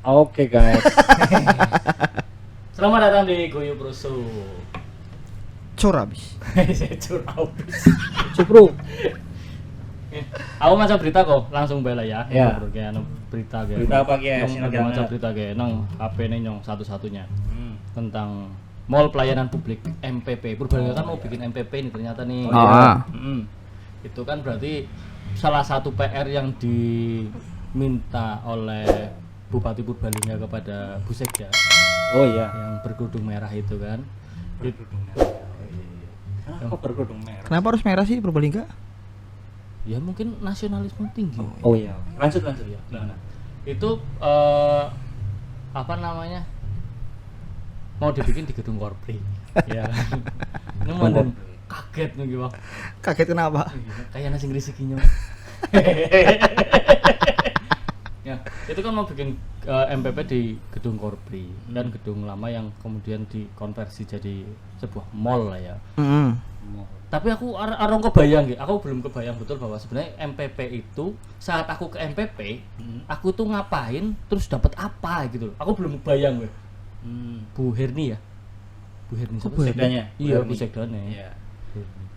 Oke guys. Selamat datang di Guyub Rusuh. Cur abis. Cupru. Aku maca berita kok, langsung bela ya. Ya. Berita Berita apa Ki? Silakan. Maca berita ge nang HP ne nyong satu-satunya. Tentang Mall Pelayanan Publik MPP. Purbalingga kan mau bikin MPP nih ternyata nih. Itu kan berarti salah satu PR yang diminta oleh Bupati Purbalingga kepada Bu Sekda. Oh iya. Yang berkerudung merah itu kan. Kenapa berkerudung merah? Kenapa harus merah sih Purbalingga? Ya mungkin nasionalisme tinggi. Oh iya. Lanjut ya. Nah, itu apa namanya? Mau dibikin di gedung Korpri. Ya. Ini mau kaget nih Bang. Kaget kenapa? Kayak nasi Inggris seginya. Ya, itu kan mau bikin MPP di gedung Korpri dan gedung lama yang kemudian dikonversi jadi sebuah mall lah ya. Tapi aku arang kebayang gitu. Aku belum kebayang betul bahwa sebenarnya MPP itu saat aku ke MPP, aku tuh ngapain terus dapat apa gitu loh. Aku belum kebayang gue. Bu Herni ya. Bu Herni Bu Herni? Sekdanya? Iya, Bu Bu Sekdanya. Iya.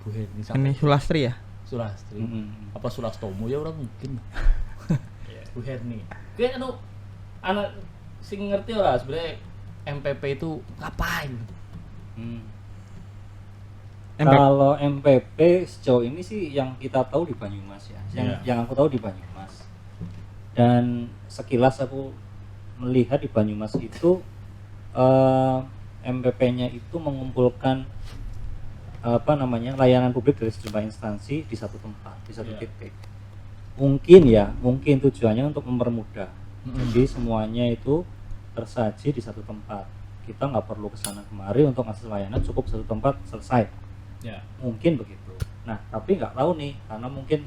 Bu Herni Ini Sulastri ya? Sulastri. Apa Sulastomo ya orang mungkin. Bu Herni. Kayak anak sing ngerti ora sebenarnya MPP itu ngapain? Kalau MPP sejauh ini sih yang kita tahu di Banyumas ya. Yang aku tahu di Banyumas. Dan sekilas aku melihat di Banyumas itu MPP-nya itu mengumpulkan layanan publik dari sejumlah instansi di satu tempat, di satu titik. Mungkin tujuannya untuk mempermudah. Jadi semuanya itu tersaji di satu tempat. Kita nggak perlu kesana kemari untuk ngasih layanan, cukup satu tempat selesai. Ya. Mungkin begitu. Nah, tapi nggak tahu nih, karena mungkin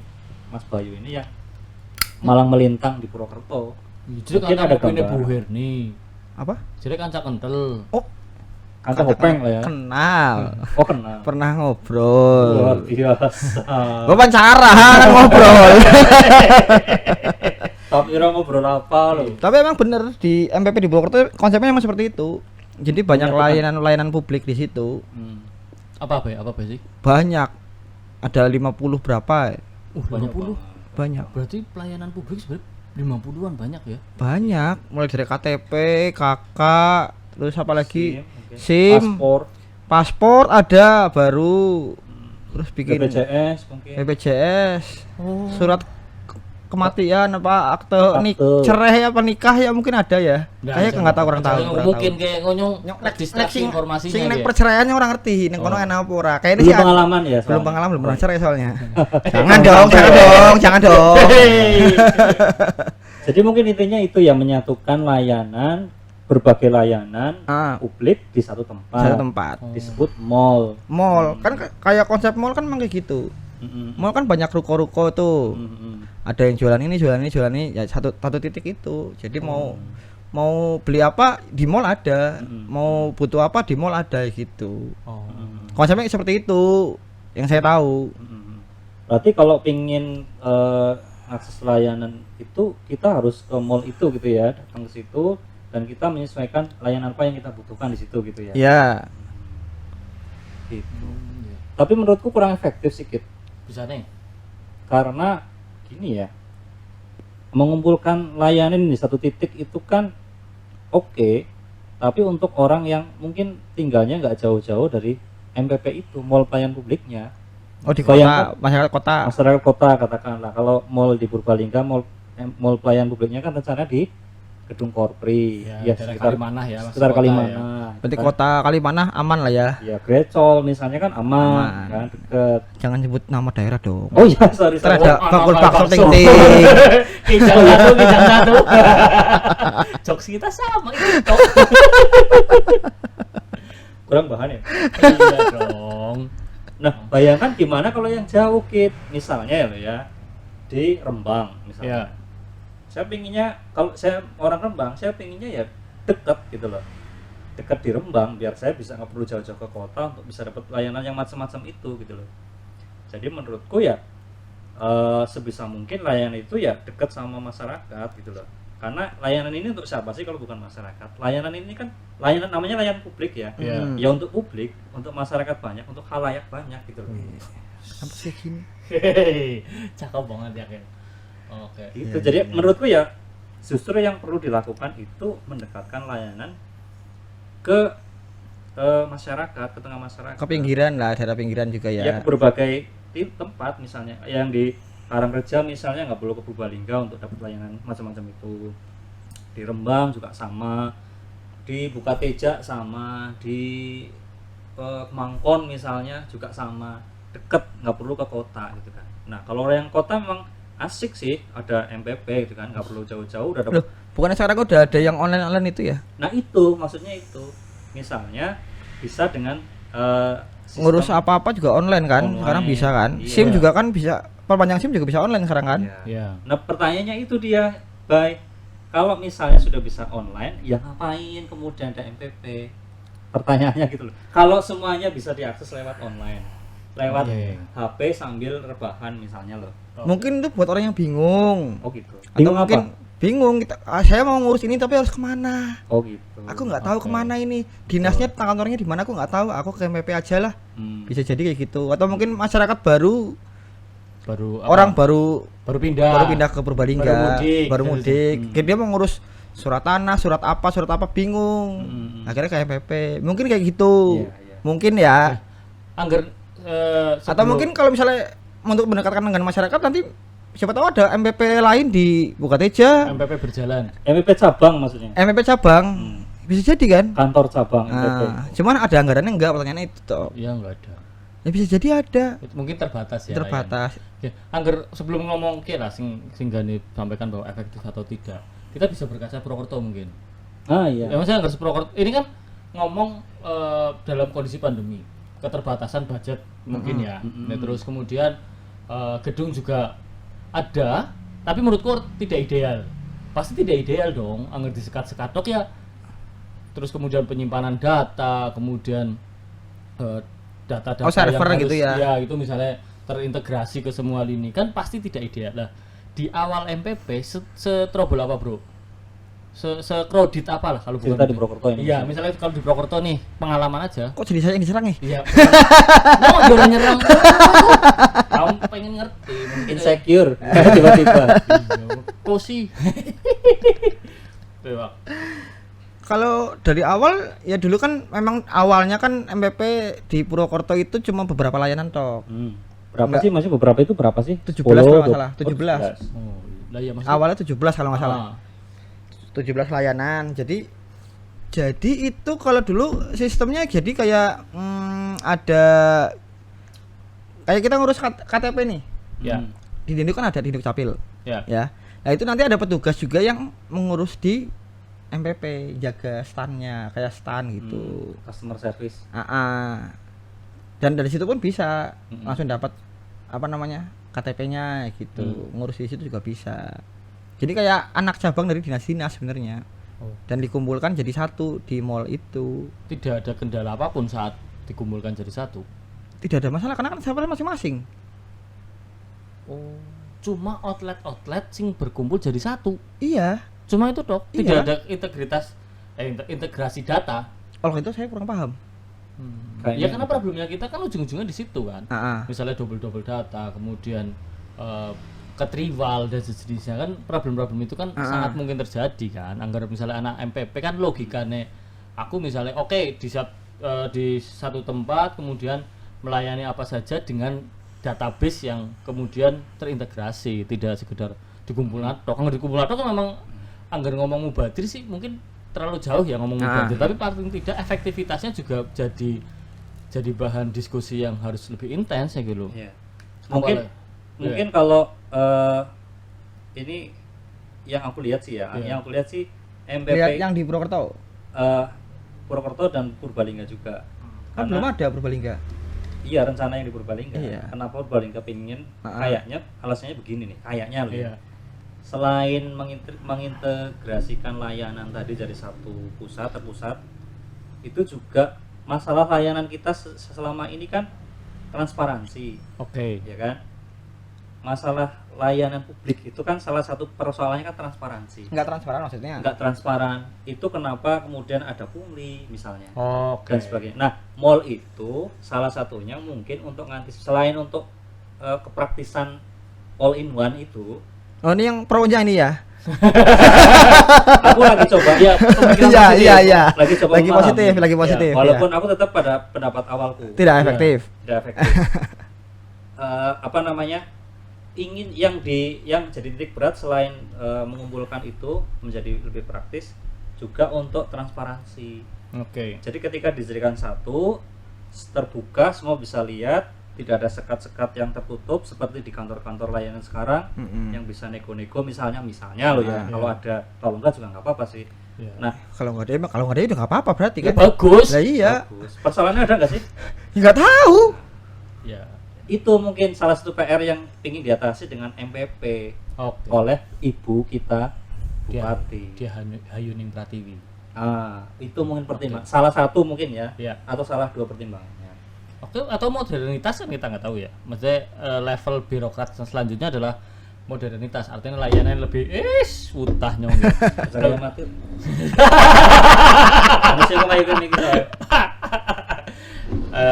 Mas Bayu ini yang malang melintang di Purwokerto. Jadi Mungkin kan ada ini Bu gambaran. Herni. Apa? Jadi kanca kental. Oh, Kanca kopeng lah ya. kenal. Oh kenal. Pernah ngobrol. Luar biasa. Gua pacaran ngobrol. Tapi kira ngobrol apa lo? Tapi emang bener di MPP di Purwokerto konsepnya emang seperti itu. Jadi banyak layanan publik di situ. Apa sih? Banyak. Ada 50 berapa? Banyak 50. Banyak. Berarti pelayanan publik sebenarnya 50-an banyak ya? Banyak. Mulai dari KTP, KK, terus apa lagi? mungkin. SIM, paspor ada baru. Terus bikin BPJS mungkin. BPJS, surat kematian apa akte Akte. cerai apa nikah ya mungkin ada ya. Kayaknya nggak tahu kurang tahu. Mungkin kayak ngonyong Nek distraksi informasinya. sing nek ya. perceraiannya orang ngerti, ning kono enak apa ora. Kayaknya Belum sih pengalaman ya. belum pengalaman, belum pernah cerai soalnya. Jangan dong. Jadi mungkin intinya itu ya, menyatukan layanan, berbagai layanan publik di satu tempat. Satu tempat. Disebut mall. Mall kan kayak konsep mall kan memang kayak gitu. Mall kan banyak ruko-ruko tuh. Ada yang jualan ini ya satu titik itu. Jadi mau beli apa di mall ada, mau butuh apa di mall ada gitu. Konsepnya seperti itu yang saya tahu. Berarti kalau pingin akses layanan itu kita harus ke mall itu gitu ya, datang ke situ dan kita menyesuaikan layanan apa yang kita butuhkan di situ gitu ya. Ya. Gitu. Tapi menurutku kurang efektif sih Kit. Bisa nih. Karena gini ya, mengumpulkan layanan di satu titik itu kan oke, tapi untuk orang yang mungkin tinggalnya nggak jauh-jauh dari MPP itu, mall pelayanan publiknya. Oh di kota, masyarakat kota. Masyarakat kota katakanlah, kalau mall di Purbalingga, mall pelayanan publiknya kan rencana di gedung Korpri, Ya, sekitar Kalimanah ya. sekitar kota Kalimanah. ya. Berarti kota Kalimanah aman lah ya. Ya Grecol misalnya kan aman. Kan deket. Jangan sebut nama daerah dong. Oh iya, sorry. Ada bakul bakso ting. Kijang satu. Jokes kita sama itu. Kurang bahan ya. Iya dong. Nah, bayangkan gimana kalau yang jauh Kit, misalnya ya lo ya, di Rembang misalnya. Ya. Saya pinginnya, kalau saya orang Rembang, saya pinginnya ya dekat gitu loh, dekat di Rembang, biar saya bisa nggak perlu jauh-jauh ke kota untuk bisa dapat layanan yang macam-macam itu gitu loh. Jadi menurutku ya sebisa mungkin layanan itu ya dekat sama masyarakat gitu loh. Karena layanan ini untuk siapa sih kalau bukan masyarakat? Layanan ini kan layanan namanya layanan publik ya. Iya. Ya untuk publik, untuk masyarakat banyak, untuk khalayak banyak gitu loh. Apa sih gini? Hehehe, cakep banget ya Ken. Oke. Gitu. Iya, Jadi iya. menurutku ya justru yang perlu dilakukan itu mendekatkan layanan ke masyarakat, ke tengah masyarakat. Ke pinggiran lah, daerah pinggiran juga Ya ya. ke berbagai tempat misalnya yang di Karangreja misalnya nggak perlu ke Purbalingga untuk dapat layanan macam-macam itu. Di Rembang juga sama, di Bukateja sama, di Kemangkon misalnya juga sama, deket nggak perlu ke kota gitu kan. Nah kalau yang kota memang asik sih ada MPP gitu kan, nggak perlu jauh-jauh udah Loh, dapat. bukannya sekarang udah ada yang online itu ya? Nah itu maksudnya itu misalnya bisa dengan sistem Ngurus apa-apa juga online kan? Online, Sekarang bisa kan? iya. SIM juga kan bisa, perpanjang SIM juga bisa online sekarang kan? Iya. Iya. Nah pertanyaannya itu dia, kalau misalnya sudah bisa online, ya ngapain kemudian ada MPP? Pertanyaannya gitu loh. Kalau semuanya bisa diakses lewat online, lewat Iya. HP sambil rebahan misalnya loh. Mungkin itu buat orang yang bingung. Oh gitu. Atau mungkin bingung kita, saya mau ngurus ini tapi harus kemana? Oh gitu. Aku nggak tahu Oke. kemana ini. Dinasnya kantornya di mana aku nggak tahu. Aku ke MPP aja lah. Hmm. Bisa jadi kayak gitu. Atau mungkin masyarakat baru, Baru orang baru baru pindah. baru pindah ke Purbalingga, Baru mudik. Kayak dia mau ngurus surat tanah, surat apa bingung. Hmm. Akhirnya ke MPP. Mungkin kayak gitu. Iya, iya. Mungkin ya. Angger Atau mungkin kalau misalnya untuk mendekatkan dengan masyarakat nanti siapa tahu ada MPP lain di Bukateja, MPP berjalan. MPP cabang maksudnya. MPP cabang. Hmm. Bisa jadi kan? Kantor cabang MPP. Nah, cuman ada anggarannya enggak, pertanyaannya itu toh. Ya enggak ada. Ya bisa jadi ada. Mungkin terbatas ya. Terbatas. Ya, angger sebelum ngomong kira sing Gani sampaikan bahwa efektif atau tidak. Kita bisa berkaca Purwokerto mungkin. Ah iya. Ya maksudnya angger Purwokerto ini kan ngomong dalam kondisi pandemi, keterbatasan budget mungkin ya. Nah, terus kemudian gedung juga ada, tapi menurutku tidak ideal. Pasti tidak ideal dong, angger disekat-sekat tok ya. Terus kemudian penyimpanan data, kemudian data-data Oh, server yang gitu ya. Ya, itu misalnya terintegrasi ke semua lini kan pasti tidak ideal lah. Di awal MPP setrobol apa, Bro? Sekrodit apa lah kalau bukan Cerita di Purwokerto ini. Iya, misalnya kalau di Purwokerto nih, pengalaman aja. Kok jadi saya yang diserang nih? Iya. Mau juara nyerang. Kamu pengen ngerti, mungkin Insecure tiba-tiba. Kosi. Tuh, Pak. Kalau dari awal ya dulu kan memang awalnya kan MPP di Purwokerto itu cuma beberapa layanan toh. Berapa Enggak. sih masih beberapa itu berapa sih? 17 kalau nggak 10, salah, 17. Oh, lah ya maksudnya. Awalnya 17 kalau nggak salah. Ah, 17 layanan. Jadi itu kalau dulu sistemnya jadi kayak ada kayak kita ngurus KTP nih. ya, Di Dinduk kan ada Dinduk Capil, ya. ya. Nah, itu nanti ada petugas juga yang mengurus di MPP, jaga standnya, kayak stand gitu. Customer service. Dan dari situ pun bisa Mm-mm. langsung dapat apa namanya KTP-nya gitu. Ngurus di situ juga bisa. Jadi kayak anak cabang dari dinas-dinas sebenarnya. Oh. Dan dikumpulkan jadi satu di mall itu. Tidak ada kendala apapun saat dikumpulkan jadi satu. Tidak ada masalah karena kan server masing-masing. Oh, cuma outlet sing berkumpul jadi satu. Iya. Cuma itu dok, tidak Iya. ada integrasi data. Kalau itu saya kurang paham. Kayaknya Ya karena gitu. problemnya kita kan ujung-ujungnya di situ kan. Misalnya double data, kemudian ketriwal dan sejenisnya kan problem-problem itu kan sangat mungkin terjadi kan. Anggar misalnya anak MPP kan logikanya aku misalnya oke, di satu tempat kemudian melayani apa saja dengan database yang kemudian terintegrasi, tidak sekedar dikumpulkan tok. Anggar dikumpulkan tok kan memang anggar ngomong mubadir sih mungkin terlalu jauh ya ngomong mubadir, tapi paling tidak efektivitasnya juga jadi bahan diskusi yang harus lebih intens ya gitu. Iya. Awalnya. Mungkin kalau ini yang aku lihat sih ya, Iya. yang aku lihat sih Lihat MPP yang di Purwokerto. Purwokerto dan Purbalingga juga. Kan belum ada Purbalingga. Iya rencana yang di Purbalingga. Iya. Kenapa Purbalingga pengen kayaknya alasannya begini nih, kayaknya loh. Iya. Selain mengintegrasikan layanan tadi dari satu pusat ke pusat, itu juga masalah layanan kita selama ini kan transparansi, Oke. ya kan? masalah layanan publik itu kan salah satu persoalannya kan transparansi. Nggak transparan maksudnya. Nggak transparan. Itu kenapa kemudian ada pungli misalnya. Oke. Dan sebagainya. Nah, mall itu salah satunya mungkin untuk selain untuk kepraktisan all in one itu. Oh, ini yang pro-nya ini ya. Aku lagi coba ya pemikiran Iya, positif. iya, iya. Lagi coba Lagi memahami. positif, lagi positif, Ya, walaupun aku tetap pada pendapat awalku. Tidak efektif. Tidak efektif. Apa namanya? Ingin yang jadi titik berat selain mengumpulkan itu menjadi lebih praktis juga untuk transparansi. Oke. Jadi ketika dijadikan satu terbuka, semua bisa lihat, tidak ada sekat-sekat yang tertutup seperti di kantor-kantor layanan sekarang yang bisa nego-nego misalnya loh ya. Kalau ada, kalau enggak juga nggak apa-apa sih. Iya. Nah, Kalau nggak ada ya udah nggak apa-apa berarti Ya, kan. bagus. Lah iya. bagus. Persoalannya ada nggak sih? Nggak tahu. Ya. Itu mungkin salah satu PR yang ingin diatasi dengan MPP Oke. oleh ibu kita Dia Bupati. Hayuning Pratiwi. Itu mungkin pertimbangan. Salah satu mungkin ya, Ya. atau salah dua pertimbangannya. Oke, atau modernitas kan kita nggak tahu ya. Maksudnya level birokrat selanjutnya adalah modernitas. Artinya layanan lebih utah nyong. Saya mati. Manusia kemajuan ini kita.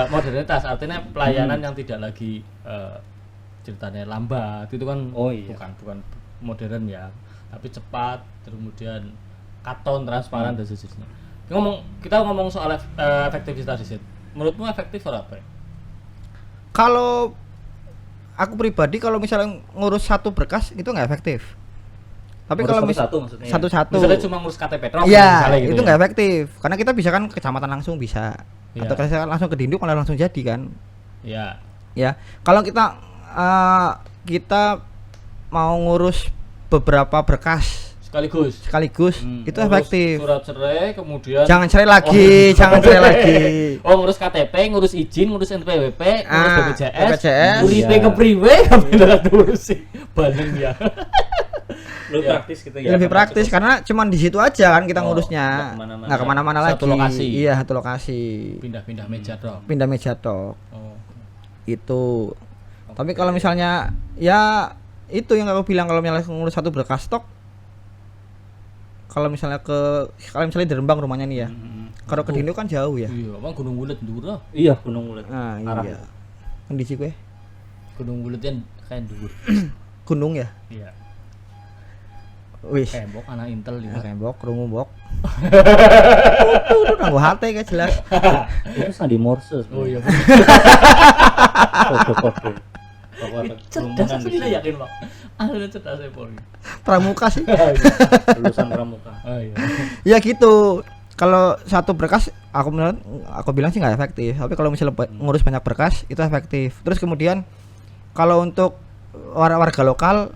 Modernitas artinya pelayanan yang tidak lagi ceritanya lambat itu kan Oh, iya. bukan modern ya, tapi cepat, kemudian katon, transparan dan seterusnya. Kita ngomong soal efektivitas riset. Menurutmu efektif atau apa? Kalau aku pribadi kalau misalnya ngurus satu berkas itu nggak efektif. Tapi Ngurus kalau satu-satu maksudnya ya? satu-satu. Misalnya cuma ngurus KTP doang, Iya, misalnya gitu itu ya. nggak efektif. Karena kita bisa kan ke kecamatan langsung bisa. Iya. Atau kita langsung ke Dinduk malah langsung jadi kan. Ya. Ya. Kalau kita mau ngurus beberapa berkas sekaligus itu Ngurus efektif. Surat cerai, kemudian Jangan cerai lagi, jangan cerai lagi. Oh, ngurus KTP, ngurus izin, ngurus NPWP, ngurus BPJS. uripe Iya. kepriwe, kabeh ngurus sih. Bandeng ya. Lebih Ya. praktis gitu ya. Lebih praktis karena cuman di situ aja kan kita Oh, ngurusnya. nggak kemana-mana. Nggak kemana-mana lagi. Satu lokasi. Iya, satu lokasi. Pindah-pindah meja dong. Pindah meja tok. Oh. Itu. Tapi kalau misalnya ya itu yang aku bilang kalau misalnya ngurus satu berkas stok, kalau misalnya di Rembang rumahnya nih ya, kalau ke Dinduk kan jauh ya. Iya, Bang Gunung Wulet Ndura. Iya, Gunung Wulet. Nah Arah. iya. Kondisi gue Gunung Wulet yang kayak dhuwur. gunung ya. Iya. Wis. Tembok anak Intel Ya, juga. tembok, krungu bok. Tuh nanggo hati kayak jelas. Itu Sandi Morse. Oh iya. Kode-kode. Bahwa ada Cerdas kerumunan aku di tidak sini. yakin, Pak. Ada cerdas saya Polri. Pramuka sih. Lulusan pramuka. Oh iya. Ya gitu. Kalau satu berkas aku bilang sih nggak efektif. Tapi kalau misalnya ngurus banyak berkas itu efektif. Terus kemudian kalau untuk warga lokal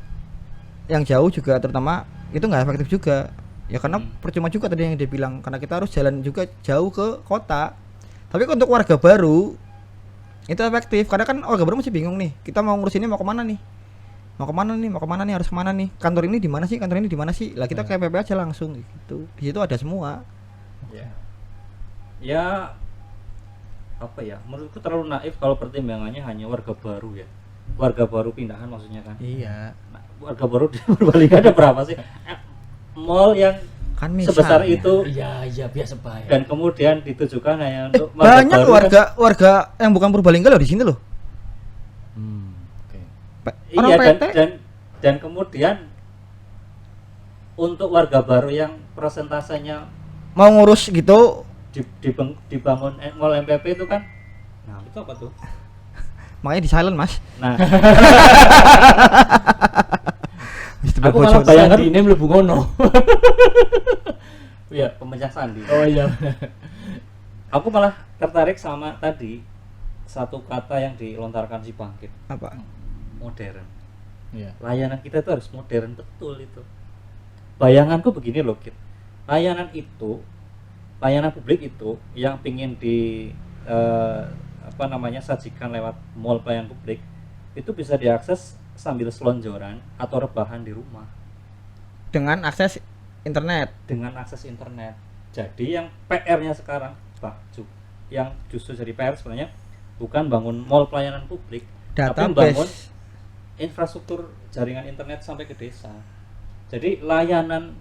yang jauh juga terutama itu nggak efektif juga. Ya karena percuma juga tadi yang dia bilang karena kita harus jalan juga jauh ke kota. Tapi untuk warga baru itu efektif karena kan warga baru masih bingung nih. Kita mau ngurus ini mau kemana nih? Mau kemana nih? Harus kemana nih? Kantor ini di mana sih? Kantor ini di mana sih? Lah kita ke PP aja langsung gitu. Di situ ada semua. Ya. Ya apa ya? Menurutku terlalu naif kalau pertimbangannya hanya warga baru ya. Warga baru pindahan maksudnya kan. Iya. Nah, warga baru di Purbalingga ada berapa sih? Mall yang Kan sebesar misalnya. itu Iya, biasa bayar. dan kemudian ditujukan hanya untuk Banyak baru warga yang bukan Purbalingga loh di sini loh. Oke. Orang iya PT. dan kemudian untuk warga baru yang persentasenya Mau ngurus gitu dibangun mall MPP itu kan, nah itu apa tuh? makanya di silent mas. Nah, Mesti aku malah berbocoran. bayangkan Sandi ini mlebu ngono. Iya. pemecah sandi. Oh iya. Aku malah tertarik sama tadi satu kata yang dilontarkan si Bangkit, Apa? modern. Iya. Layanan kita itu harus modern betul itu. Bayanganku begini loh, Kit. Layanan publik itu yang pingin sajikan lewat mall pelayanan publik itu bisa diakses sambil selonjoran atau rebahan di rumah Dengan akses internet. dengan akses internet. Jadi yang PR-nya sekarang yang justru jadi PR sebenarnya bukan bangun mall pelayanan publik, tapi bangun Database. infrastruktur jaringan internet sampai ke desa. Jadi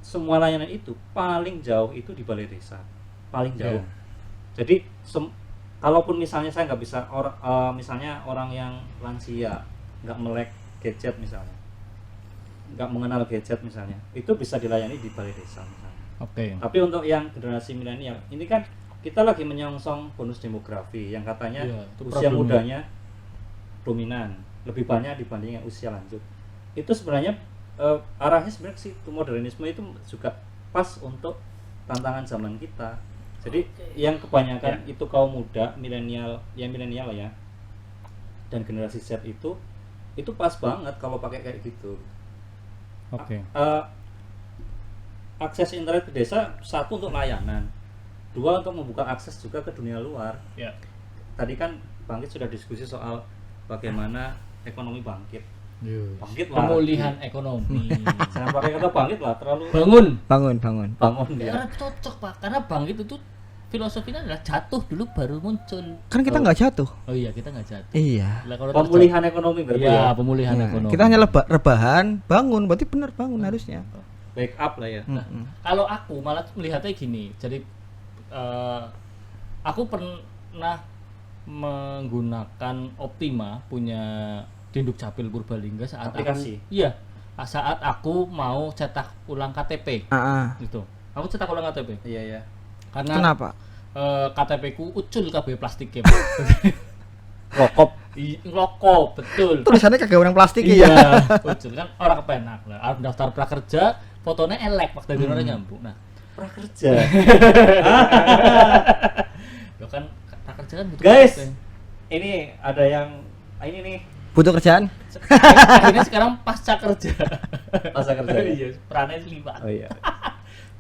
semua layanan itu paling jauh itu di balai desa, paling jauh. Jadi kalaupun misalnya saya nggak bisa misalnya orang yang lansia nggak melek gadget misalnya, nggak mengenal gadget misalnya, itu bisa dilayani di balai desa misalnya. Oke. Tapi untuk yang generasi milenial ini kan kita lagi menyongsong bonus demografi yang katanya itu usia problemnya. mudanya dominan, lebih banyak dibanding yang usia lanjut. Itu sebenarnya arahnya sebenarnya sih modernisme itu juga pas untuk tantangan zaman kita. Jadi yang kebanyakan itu kaum muda, milenial ya, dan generasi Z itu pas banget kalau pakai kayak gitu. Oke. Akses internet ke desa, satu untuk layanan, dua untuk membuka akses juga ke dunia luar. Ya. Tadi kan Bangkit sudah diskusi soal bagaimana ekonomi bangkit lah. Pemulihan ekonomi. Jangan pakai kata bangkit lah, terlalu Bangun. Karena cocok Pak, karena bangkit itu filosofinya adalah jatuh dulu baru muncul. Kan kita nggak jatuh. Oh iya, kita nggak jatuh. Iya. Lah, kalau Pemulihan ekonomi berarti ya, ya. pemulihan Nah, ekonomi. kita hanya rebahan, bangun. Berarti benar bangun harusnya. Backup lah ya. Kalau aku malah melihatnya gini, jadi aku pernah menggunakan Optima punya Dinduk Capil Purbalingga saat Aplikasi? saat aku mau cetak ulang KTP gitu. Aku cetak ulang KTP Iya. karena Kenapa? KTP ku ucul kabeh plastik ya. Rokok. Ngelokop, betul. Tulisannya kagak orang plastik ya. Iya, ucul kan orang kepenak lah. Arep daftar prakerja, fotonya elek waktu itu orang nyambung. Nah, Prakerja. lo kan prakerja kan butuh Guys, KTP. ini ada yang ini nih Butuh kerjaan? Akhirnya sekarang pasca kerja. masa kerja. Iya, perannya 5. Oh iya.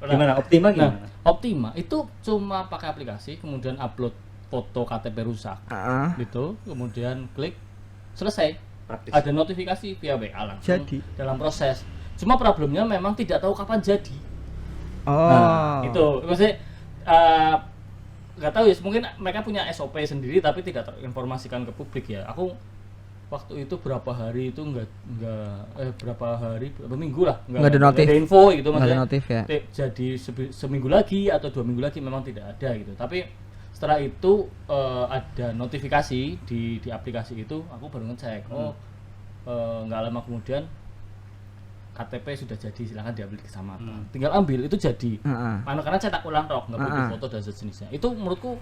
Gimana Optima gimana? Nah, Optima itu cuma pakai aplikasi, kemudian upload foto KTP rusak, gitu, kemudian klik, selesai. Praktis. Ada notifikasi via WA langsung Jadi. dalam proses. Cuma problemnya memang tidak tahu kapan jadi. Oh. Nah, itu maksudnya nggak tahu ya, mungkin mereka punya SOP sendiri tapi tidak terinformasikan ke publik ya. Aku waktu itu berapa hari itu berapa minggu lah Nggak ada notif. ada info gitu, Nggak ada maksudnya notif ya. jadi seminggu lagi atau 2 minggu lagi memang tidak ada gitu. Tapi setelah itu ada notifikasi di aplikasi itu, aku baru ngecek. Nggak lama kemudian KTP sudah jadi, silahkan diambil ke kecamatan. Tinggal ambil, itu jadi. Karena cetak ulang tok, nggak butuh foto dan sejenisnya. Itu menurutku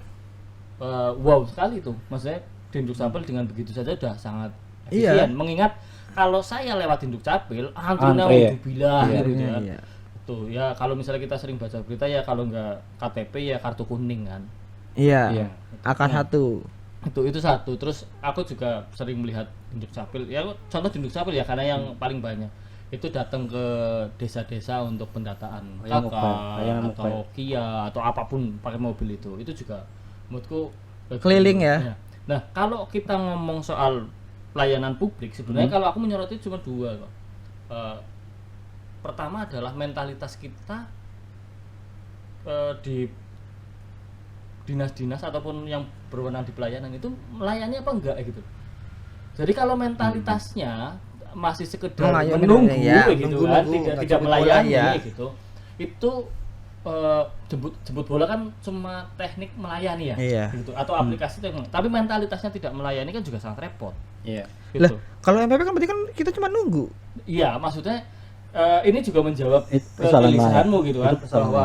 wow sekali itu. Maksudnya Dinduk Capil dengan begitu saja sudah sangat efisien. Mengingat kalau saya lewat Dinduk Capil, antrinya udah bilang gitu ya. Tuh ya, kalau misalnya kita sering baca berita ya, kalau nggak KTP ya kartu kuning kan. Iya. AK1. Itu satu. Terus aku juga sering melihat Dinduk Capil. Ya contoh Dinduk Capil ya, karena yang paling banyak itu datang ke desa-desa untuk pendataan kakak atau Kia atau apapun pakai mobil itu juga menurutku Keliling ya. Nah, kalau kita ngomong soal pelayanan publik, sebenarnya kalau aku menyoroti cuma 2 kok. Pertama adalah mentalitas kita di dinas-dinas ataupun yang berwenang di pelayanan itu melayani apa enggak gitu. Jadi kalau mentalitasnya masih sekedar menunggu gitu kan, tidak melayani gitu. Itu jemput bola kan cuma teknik melayani ya, gitu, atau aplikasi itu, tapi mentalitasnya tidak melayani kan juga sangat repot. Iya. Gitu. Lah, kalau MPP kan berarti kan kita cuma nunggu. Iya, maksudnya ini juga menjawab kegelisahanmu gitu kan, bahwa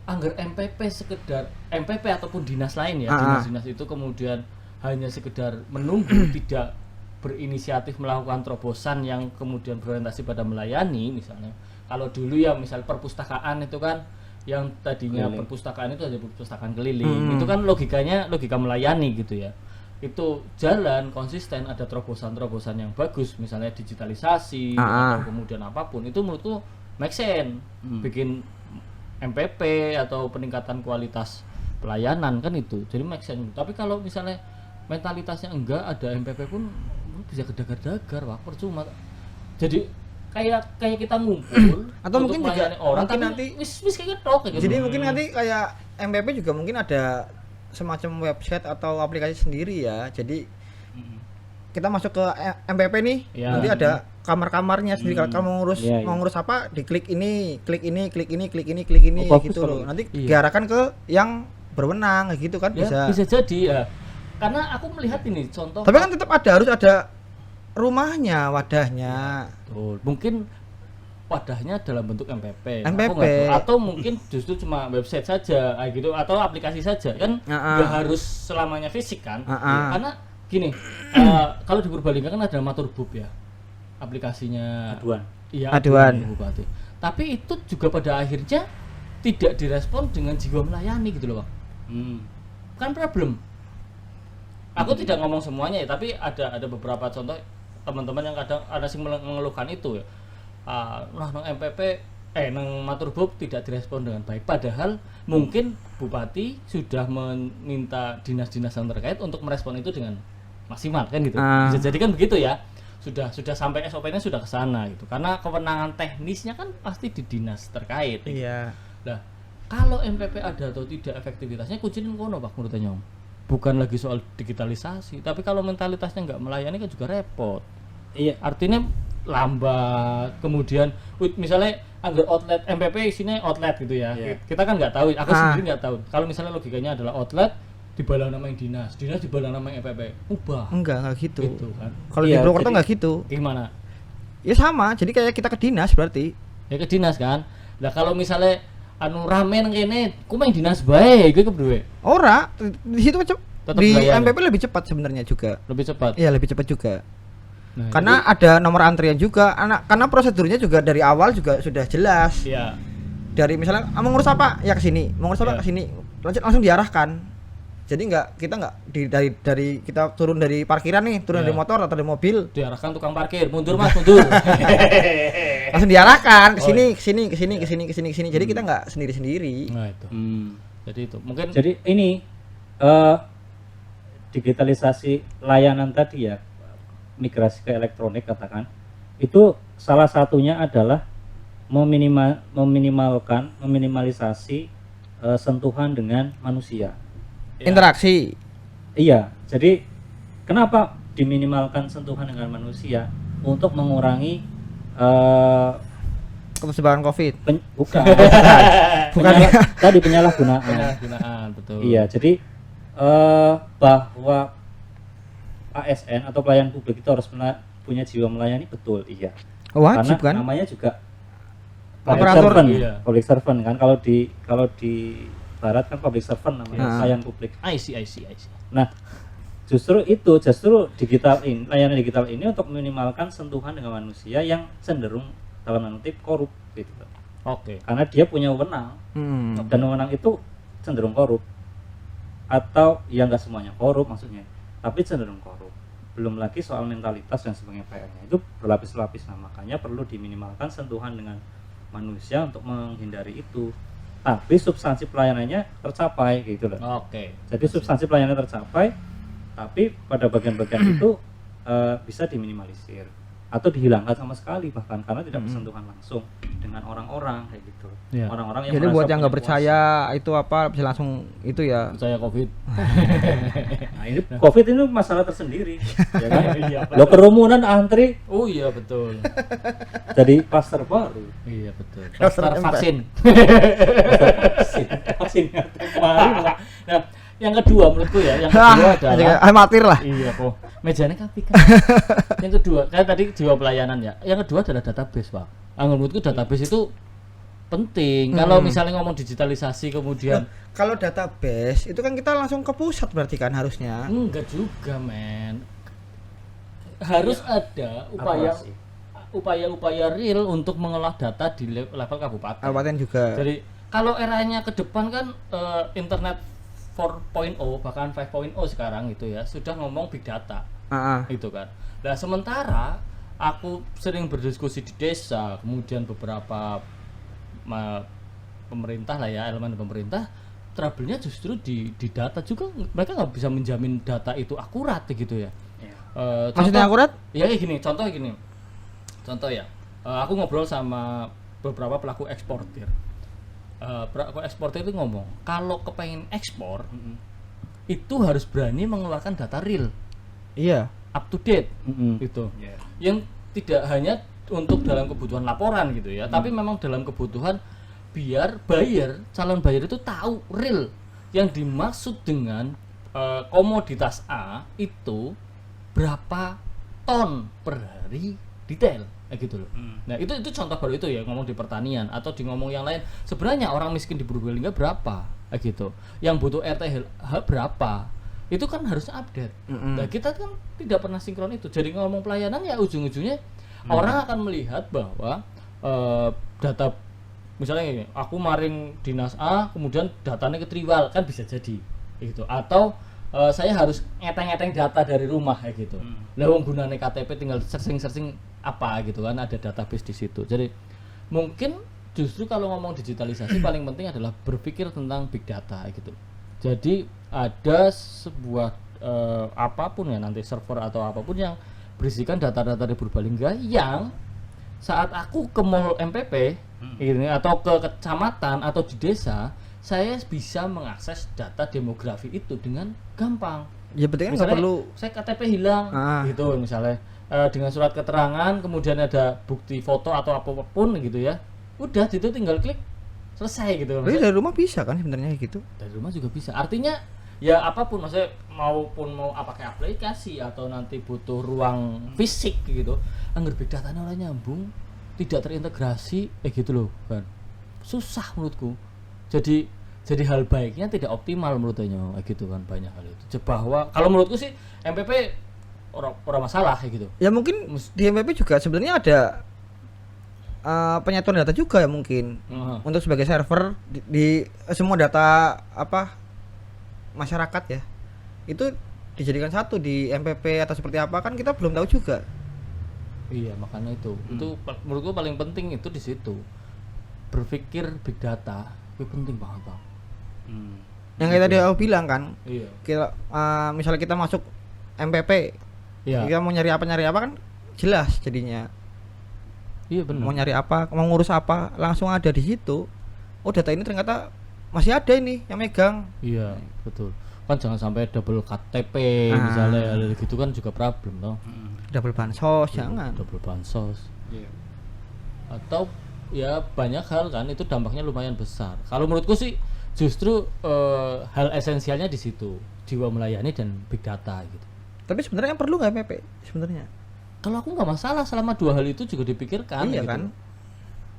anggar MPP sekedar MPP ataupun dinas lain ya, dinas-dinas itu kemudian hanya sekedar menunggu, tidak berinisiatif melakukan terobosan yang kemudian berorientasi pada melayani. Misalnya kalau dulu ya misal perpustakaan itu kan yang tadinya keliling. Perpustakaan itu ada perpustakaan keliling, itu kan logika melayani gitu ya. Itu jalan konsisten, ada terobosan-terobosan yang bagus, misalnya digitalisasi atau kemudian apapun, itu menurutku make sense. Bikin MPP atau peningkatan kualitas pelayanan kan itu, jadi make sense. Tapi kalau misalnya mentalitasnya enggak, ada MPP pun bisa kedagar-dagar, wah percuma. Jadi kayak kita ngumpul atau mungkin juga orang, mungkin tapi nanti wis kayak gitu. Jadi mungkin nanti kayak MPP juga mungkin ada semacam website atau aplikasi sendiri ya. Jadi kita masuk ke MPP nih, Iya. nanti ada kamar-kamarnya sendiri. Kalau kamu ngurus Iya, iya. mau ngurus apa, diklik ini, klik ini, Oh, bagus gitu kalau loh. Nanti Iya. diarahkan ke yang berwenang kayak gitu kan Ya, bisa. bisa jadi ya. Karena aku melihat ini contoh. Tapi kan tetap harus ada rumahnya, wadahnya. Betul. Mungkin wadahnya dalam bentuk MPP. MPP. Aku nggak tahu. Atau mungkin justru cuma website saja kayak gitu atau aplikasi saja kan nggak harus selamanya fisik kan. Karena gini, kalau di Purbalingga kan ada Maturbub ya. Aplikasinya Aduan. Iya, Aduan. Bupati. Tapi itu juga pada akhirnya tidak direspon dengan jiwa melayani gitu loh, Bang. Kan problem. Aku tidak ngomong semuanya ya, tapi ada beberapa contoh teman-teman yang kadang ada sih mengeluhkan itu ya. Nang MPP nang Maturbub tidak direspon dengan baik, padahal mungkin bupati sudah meminta dinas-dinas yang terkait untuk merespon itu dengan maksimal kan gitu. Bisa jadi kan begitu ya. Sudah sampai SOP-nya sudah ke sana gitu. Karena kewenangan teknisnya kan pasti di dinas terkait. Gitu. Iya. Nah, kalau MPP ada atau tidak efektivitasnya kuncinya kono Pak menurut Nyong. Bukan lagi soal digitalisasi, tapi kalau mentalitasnya nggak melayani kan juga repot. Iya. Artinya lambat, kemudian misalnya anggar outlet MPP isinya outlet gitu ya. Iya. Kita kan nggak tahu, aku sendiri nggak tahu. Kalau misalnya logikanya adalah outlet dibalang nama yang dinas dibalang nama yang MPP, ubah. Enggak gitu. Gitu kan. Kalau Iya, di Purwokerto jadi- enggak gitu. Gimana? Ya sama, jadi kayak kita ke dinas berarti. Ya ke dinas kan. Nah, kalau misalnya anu rame nang kene, ku main dinas bae, iku kepriwe? Ora, di situ Tetap di melayani. MPP lebih cepat sebenarnya juga. Lebih cepat. Iya, lebih cepat juga. Nah, Karena ada nomor antrian juga, karena prosedurnya juga dari awal juga sudah jelas. iya. Dari misalnya mau ngurus apa ya ke sini, mau ngurus apa Iya. ke sini, langsung diarahkan. Jadi kita nggak dari kita turun dari parkiran nih, turun Iya. dari motor atau dari mobil, Diarahkan tukang parkir, mundur Mas, mundur. langsung diarahkan ke Oh, sini, ke sini, ke sini, ke sini, ke sini, ke sini. Jadi kita nggak sendiri-sendiri. Nah, itu. Jadi itu. Mungkin Jadi ini digitalisasi layanan tadi ya, migrasi ke elektronik katakan, itu salah satunya adalah meminimalisasi sentuhan dengan manusia. ya, Interaksi. Iya, jadi kenapa diminimalkan sentuhan dengan manusia? Untuk mengurangi Kesebaran COVID. bukan Bukan. tadi penyalahgunaan. penyalahgunaan, betul. Iya, jadi bahwa ASN atau pelayan publik itu harus punya jiwa melayani, betul, iya. Wajib Karena kan? namanya juga Operator. Iya. public servant kan. Kalau di barat kan public servant namanya, pelayan publik. I see. Nah, justru layanan digital ini untuk meminimalkan sentuhan dengan manusia yang cenderung dalam tanda kutip korup gitu. Oke. Karena dia punya wewenang, dan wewenang itu cenderung korup. Atau ya nggak semuanya korup maksudnya, tapi cenderung korup. Belum lagi soal mentalitas dan sebagainya, PR-nya itu berlapis-lapis. Nah, makanya perlu diminimalkan sentuhan dengan manusia untuk menghindari itu. Tapi substansi pelayanannya tercapai gitu loh. Oke. Jadi substansi pelayanan tercapai, tapi pada bagian-bagian itu bisa diminimalisir atau dihilangkan sama sekali, bahkan karena tidak bersentuhan langsung dengan orang-orang kayak gitu. Iya. Orang-orang yang Jadi merasa buat yang nggak punya percaya itu apa bisa langsung itu ya. Percaya COVID. kuasa. Nah, ini COVID ini masalah tersendiri, ya kan? Iya, Lo kerumunan antri Oh iya betul. jadi klaster baru. Iya betul. Klaster Daftar MPP. vaksin. Vaksin kemarin. Nah, yang kedua menurutku ya, yang kedua adalah Amatir lah. iya kok. Mejanya kan pikan. Yang kedua, kayak tadi jiwa pelayanan ya. Yang kedua adalah database, Pak. Menurutku database itu penting. Kalau misalnya ngomong digitalisasi kemudian Kalau database itu kan kita langsung ke pusat berarti kan harusnya. enggak juga, men. Harus ada Apa sih? upaya-upaya real untuk mengolah data di level kabupaten. Kabupaten juga. Jadi kalau eranya ke depan kan internet 4.0 bahkan 5.0 sekarang itu ya sudah ngomong big data itu kan. Nah sementara aku sering berdiskusi di desa, kemudian beberapa pemerintah lah ya, elemen pemerintah, trouble-nya justru di data juga. Mereka nggak bisa menjamin data itu akurat gitu ya. Iya. Maksudnya akurat? Ya gini, contoh ya, aku ngobrol sama beberapa pelaku eksportir. Pelaku eksportir itu ngomong, kalau kepengen ekspor itu harus berani mengeluarkan data real. Iya. up to date gitu. Yeah. Yang tidak hanya untuk dalam kebutuhan laporan gitu ya, tapi memang dalam kebutuhan biar calon buyer itu tahu real yang dimaksud dengan komoditas A itu berapa ton per hari detail kayak gitu loh. Nah, itu contoh baru itu ya, ngomong di pertanian atau di ngomong yang lain. Sebenarnya orang miskin di Purbalingga berapa kayak gitu. Yang butuh RTH berapa. Itu kan harus update. Nah, kita kan tidak pernah sinkron itu. Jadi ngomong pelayanan ya ujung-ujungnya orang akan melihat bahwa data misalnya gini, aku maring dinas A kemudian datanya ke Triwal kan bisa jadi gitu. Atau saya harus ngeteng-ngeteng data dari rumah kayak gitu. Lah wong gunane KTP tinggal searching apa gitu kan, ada database di situ. Jadi mungkin justru kalau ngomong digitalisasi paling penting adalah berpikir tentang big data gitu. Jadi ada sebuah apapun ya nanti server atau apapun yang berisikan data-data di Purbalingga yang saat aku ke mall MPP ini atau ke kecamatan atau di desa, saya bisa mengakses data demografi itu dengan gampang. Ya penting nggak Misalnya, perlu saya KTP hilang gitu misalnya, dengan surat keterangan kemudian ada bukti foto atau apapun gitu ya, udah itu tinggal klik selesai gitu. dari rumah bisa kan sebenarnya gitu. Dari rumah juga bisa, artinya ya apapun, maksudnya mau pakai aplikasi atau nanti butuh ruang fisik gitu, anggar big datanya orang nyambung tidak terintegrasi gitu loh kan, susah menurutku. Jadi hal baiknya tidak optimal menurutnya gitu kan, banyak hal itu. Bahwa kalau menurutku sih MPP orang masalah gitu. Ya mungkin di MPP juga sebenarnya ada penyatuan data juga ya mungkin untuk sebagai server di semua data apa masyarakat ya, itu dijadikan satu di MPP atau seperti apa kan kita belum tahu juga. Iya makanya itu menurutku paling penting itu di situ, berpikir big data itu penting banget bang. Yang kayak tadi aku bilang kan, Iya. kita misalnya kita masuk MPP, Iya. kita mau nyari apa kan jelas jadinya. Iya benar. Mau nyari apa, mau ngurus apa, langsung ada di situ. Oh data ini ternyata masih ada ini yang megang. Iya betul. Kan jangan sampai double KTP misalnya gitu kan juga problem toh. Double bansos jangan. Double bansos. Iya. Atau ya banyak hal kan itu dampaknya lumayan besar. Kalau menurutku sih justru hal esensialnya di situ, jiwa melayani dan big data gitu. Tapi sebenarnya perlu nggak MPP sebenarnya? Kalau aku nggak masalah selama dua hal itu juga dipikirkan Iya gitu. kan?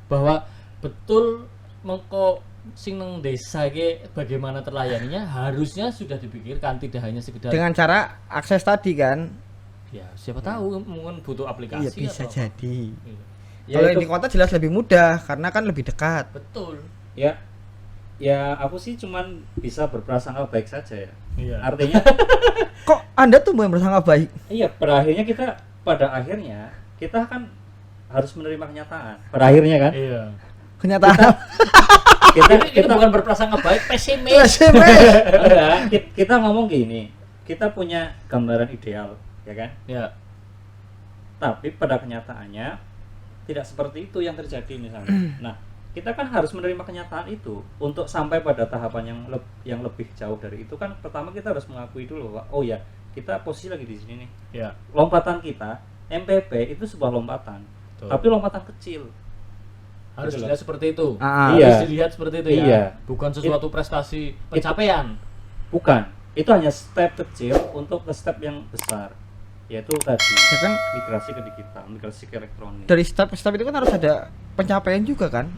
Bahwa betul mengko sing nang desa ge bagaimana terlayaninya harusnya sudah dipikirkan, tidak hanya sekedar Dengan cara akses tadi kan? ya siapa tahu mungkin butuh aplikasi Iya bisa atau jadi. Iya. Ya, Kalau itu- yang di kota jelas lebih mudah karena kan lebih dekat. Betul. Ya aku sih cuman bisa berprasangka baik saja ya. Iya. Artinya Kok Anda tuh yang bersangka baik? iya, pada akhirnya kita kan harus menerima kenyataan. Pada akhirnya kan Iya. Kenyataan Itu bukan berprasangka baik, pesimis. Enggak, kita ngomong gini, kita punya gambaran ideal, ya kan? Ya. Tapi pada kenyataannya tidak seperti itu yang terjadi misalnya. Nah, kita kan harus menerima kenyataan itu untuk sampai pada tahapan yang lebih jauh dari itu kan. Pertama kita harus mengakui dulu bahwa oh ya, kita posisi lagi di sini nih. Ya. Lompatan kita MPP itu sebuah lompatan, Betul. tapi lompatan kecil. Harus Gitu loh. dilihat seperti itu. Iya. Harus dilihat seperti itu ya. Iya. Bukan sesuatu prestasi pencapaian. Bukan, itu hanya step kecil untuk ke step yang besar, yaitu tadi ya kan migrasi ke digital, migrasi ke elektronik. dari step itu kan harus ada pencapaian juga kan?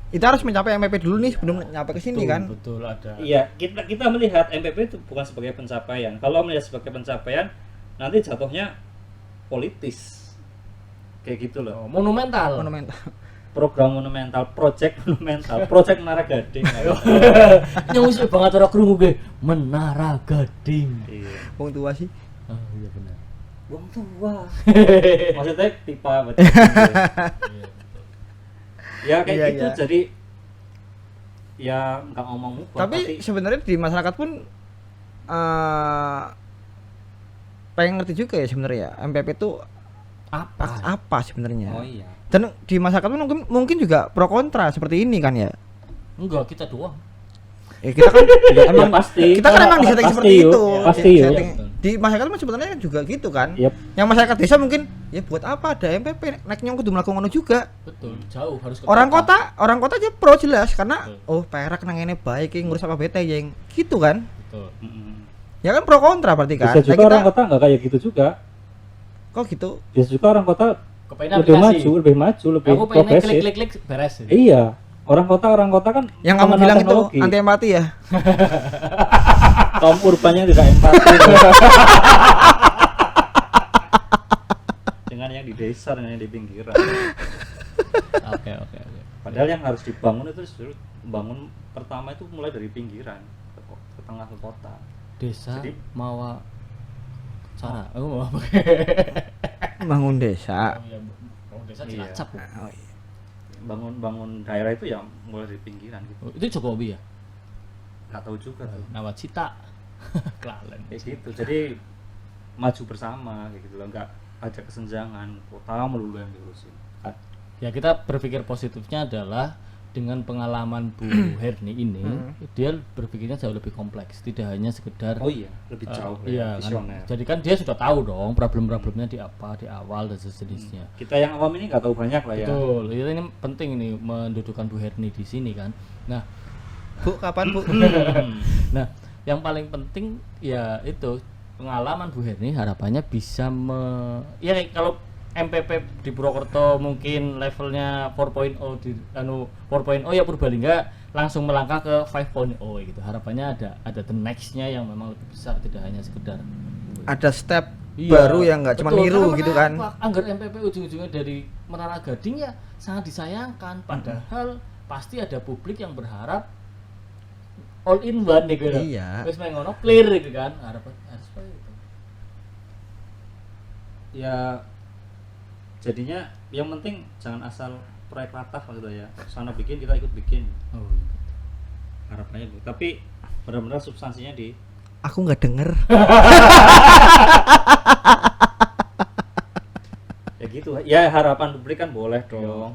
Kita harus mencapai MPP dulu nih sebelum nyampe ke sini Betul, kan? Betul ada. Iya, kita melihat MPP itu bukan sebagai pencapaian. Kalau melihat sebagai pencapaian, nanti jatuhnya politis, kayak gitu loh. Monumental. Monumental. Program monumental, project Menara Gading. Nyusul banget orang krungu ge Menara Gading. Iya. Wong tua sih. Oh iya benar. Wong tua. Maksudnya tipe betul. Ya kayak Iya, gitu. iya. Jadi ya nggak ngomong mubah, Tapi sebenarnya di masyarakat pun pengen ngerti juga ya sebenarnya MPP itu apa sebenarnya. oh iya. Dan di masyarakat pun mungkin juga pro kontra seperti ini kan ya. Enggak, kita doang. Ya kita kan Ya, emang pasti. kita kan emang disetting Pasti seperti yuk, itu. pasti yuk. Disetting di masyarakat mah sebenarnya juga gitu kan. Yep. Yang masyarakat desa mungkin ya buat apa ada MPP naiknya kudu melakukan ngono juga. Betul, jauh harus ke Orang kota aja pro jelas karena Betul. perak nang ngene baik ngurus apa bete yang gitu kan. Betul. Ya kan pro kontra berarti kan. Bisa juga orang kota nggak kayak gitu juga. Kok gitu? Bisa juga orang kota Kepengen lebih aplikasi. maju, lebih Aku pengen progresif. klik beres. Iya, orang kota kan Yang kamu mengenal bilang teknologi. itu anti empati ya? Kaum urbannya tidak empati. Dengan yang di desa dan yang di pinggiran. Oke. Padahal yang harus dibangun itu justru bangun pertama itu mulai dari pinggiran ke tengah ke kota. Desa Jadi- mawa cara. Oh, mau apa? Bangun desa. Oh, iya, bangun desa Iya. Cilacap. Oh, iya. Bangun daerah itu ya mulai dari pinggiran gitu. Oh, itu Jokowi ya? Nggak tahu juga tuh. Nawacita. Klalen. Kayak gitu. Jadi maju bersama kayak gitu loh, nggak ada kesenjangan kota melulu yang diurusin. Ya kita berpikir positifnya adalah dengan pengalaman Bu Herni ini, dia berpikirnya jauh lebih kompleks, tidak hanya sekedar Oh iya, lebih jauh iya ya, kan. visioner. Jadi kan dia sudah tahu dong problem-problemnya di apa di awal dan sejenisnya. Kita yang awam ini nggak tahu banyak lah ya. Betul, ini penting ini mendudukan Bu Herni di sini kan. Nah, Bu, kapan Bu? nah yang paling penting ya itu pengalaman Bu Herni harapannya bisa ya kalau MPP di Purwokerto mungkin levelnya 4.0 di 4.0 ya Purbalingga langsung melangkah ke 5.0 gitu. Harapannya ada the next-nya yang memang lebih besar, tidak hanya sekedar Ada step Iya, baru yang nggak cuma betul. niru Karena gitu kan. kenapa? Anggar MPP ujung-ujungnya dari Menara Gading ya sangat disayangkan, padahal pasti ada publik yang berharap all in one gitu. Iya. Wis main ngono clear gitu kan. Harapan harus seperti itu. Ya jadinya yang penting jangan asal proyek latah gitu ya. Sana bikin kita ikut bikin. Oh. Harapannya itu. Tapi benar-benar substansinya di Aku nggak denger. ya gitu. Ya harapan publik kan boleh dong.